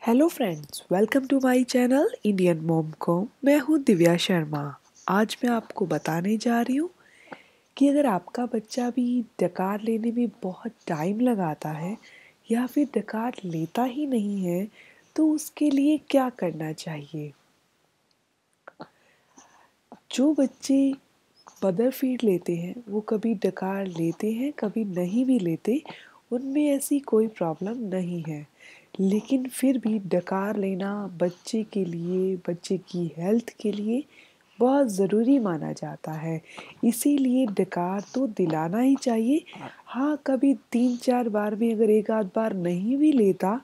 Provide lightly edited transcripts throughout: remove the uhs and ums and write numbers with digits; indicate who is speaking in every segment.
Speaker 1: Hello friends, welcome to my channel Indian mom को। मैं हूँ दिव्या शर्मा। आज मैं आपको बताने जा रही हूँ कि अगर आपका बच्चा भी डकार लेने में बहुत टाइम लगाता है या फिर डकार लेता ही नहीं है तो उसके लिए क्या करना चाहिए। जो बच्चे मदर फीड लेते हैं वो कभी डकार लेते हैं कभी नहीं भी लेते, उनमें ऐसी कोई प्रॉब्लम नहीं है। लेकिन फिर भी डकार लेना बच्चे के लिए, बच्चे की हेल्थ के लिए बहुत ज़रूरी माना जाता है। इसीलिए डकार तो दिलाना ही चाहिए। हाँ, कभी 3-4 बार में अगर एक आध बार नहीं भी लेता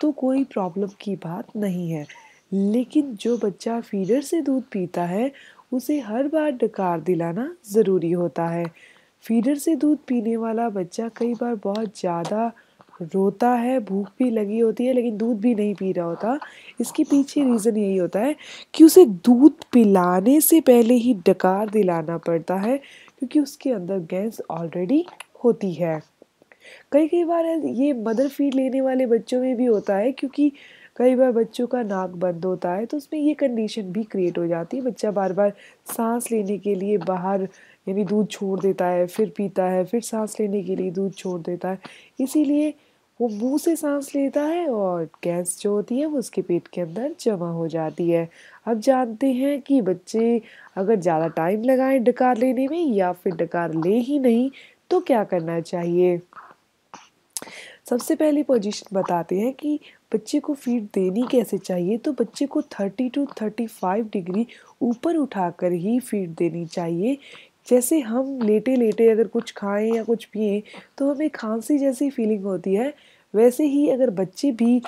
Speaker 1: तो कोई प्रॉब्लम की बात नहीं है। लेकिन जो बच्चा फीडर से दूध पीता है उसे हर बार डकार दिलाना ज़रूरी होता है। फीडर से दूध पीने वाला बच्चा कई बार बहुत ज़्यादा रोता है, भूख भी लगी होती है लेकिन दूध भी नहीं पी रहा होता। इसके पीछे रीज़न यही होता है कि उसे दूध पिलाने से पहले ही डकार दिलाना पड़ता है, क्योंकि उसके अंदर गैस ऑलरेडी होती है। कई कई बार ये मदर फीड लेने वाले बच्चों में भी होता है, क्योंकि कई बार बच्चों का नाक बंद होता है तो उसमें ये कंडीशन भी क्रिएट हो जाती है। बच्चा बार बार सांस लेने के लिए बाहर यानी दूध छोड़ देता है, फिर पीता है, फिर सांस लेने के लिए दूध छोड़ देता है। इसीलिए वो मुंह से सांस लेता है और गैस जो होती है वो उसके पेट के अंदर जमा हो जाती है। अब जानते हैं कि बच्चे अगर ज़्यादा टाइम लगाएं डकार लेने में या फिर डकार ले ही नहीं तो क्या करना चाहिए। सबसे पहली पोजीशन बताते हैं कि बच्चे को फीड देनी कैसे चाहिए। तो बच्चे को 30 to 35 डिग्री ऊपर उठाकर ही फीड देनी चाहिए। जैसे हम लेटे लेटे अगर कुछ खाएं या कुछ पिएं तो हमें खांसी जैसी फीलिंग होती है, वैसे ही अगर बच्चे भी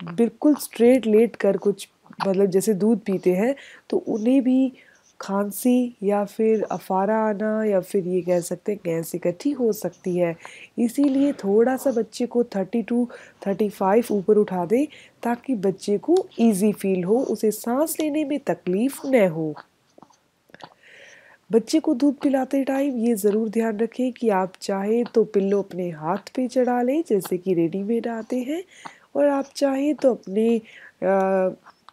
Speaker 1: बिल्कुल स्ट्रेट लेट कर कुछ मतलब जैसे दूध पीते हैं तो उन्हें भी खांसी या फिर अफारा आना या फिर ये कह सकते हैं गैस इकट्ठी हो सकती है। इसीलिए थोड़ा सा बच्चे को 30 to 35 ऊपर उठा दें ताकि बच्चे को इजी फील हो, उसे सांस लेने में तकलीफ न हो। बच्चे को दूध पिलाते टाइम ये ज़रूर ध्यान रखें कि आप चाहे तो पिल्लो अपने हाथ पे चढ़ा लें जैसे कि रेडीमेड आते हैं, और आप चाहे तो अपने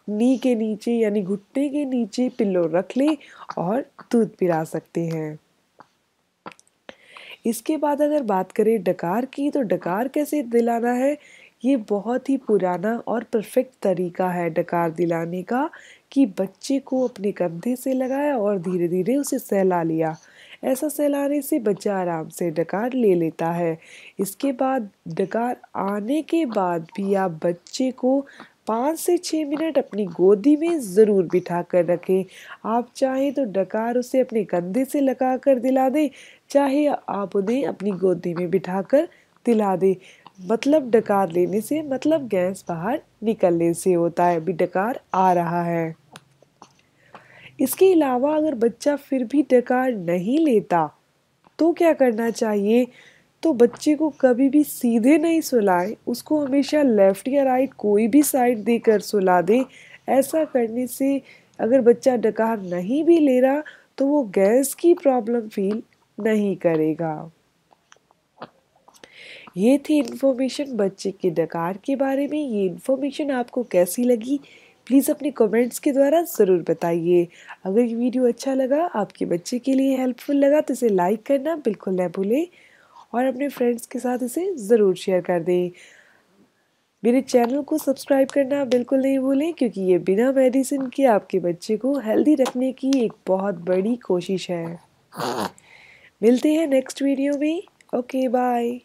Speaker 1: नी के नीचे यानी घुटने के नीचे पिल्लो रख लें और दूध पिला सकते हैं। इसके बाद अगर बात करें डकार की, तो डकार कैसे दिलाना है, ये बहुत ही पुराना और परफेक्ट तरीका है डकार दिलाने का कि बच्चे को अपने कंधे से लगाया और धीरे धीरे उसे सहला लिया। ऐसा सहलाने से बच्चा आराम से डकार ले लेता है। इसके बाद डकार आने के बाद भी आप बच्चे को 5 से 6 मिनट अपनी गोदी में ज़रूर बिठा कर रखें। आप चाहें तो डकार उसे अपने कंधे से लगा कर दिला दें, चाहे आप उन्हें अपनी गोदी में बिठाकर दिला दें। मतलब डकार लेने से मतलब गैस बाहर निकलने से होता है, अभी डकार आ रहा है। इसके अलावा अगर बच्चा फिर भी डकार नहीं लेता तो क्या करना चाहिए। तो बच्चे को कभी भी सीधे नहीं सुलाएं, उसको हमेशा लेफ्ट या राइट कोई भी साइड देकर सुला दें। ऐसा करने से अगर बच्चा डकार नहीं भी ले रहा तो वो गैस की प्रॉब्लम फील नहीं करेगा। ये थी इन्फॉर्मेशन बच्चे के डकार के बारे में। ये इन्फॉर्मेशन आपको कैसी लगी प्लीज़ अपने कमेंट्स के द्वारा ज़रूर बताइए। अगर ये वीडियो अच्छा लगा, आपके बच्चे के लिए हेल्पफुल लगा तो इसे लाइक करना बिल्कुल न भूलें और अपने फ्रेंड्स के साथ इसे ज़रूर शेयर कर दें। मेरे चैनल को सब्सक्राइब करना बिल्कुल नहीं भूलें, क्योंकि ये बिना मेडिसिन के आपके बच्चे को हेल्दी रखने की एक बहुत बड़ी कोशिश है। मिलते हैं नेक्स्ट वीडियो में। Okay, bye.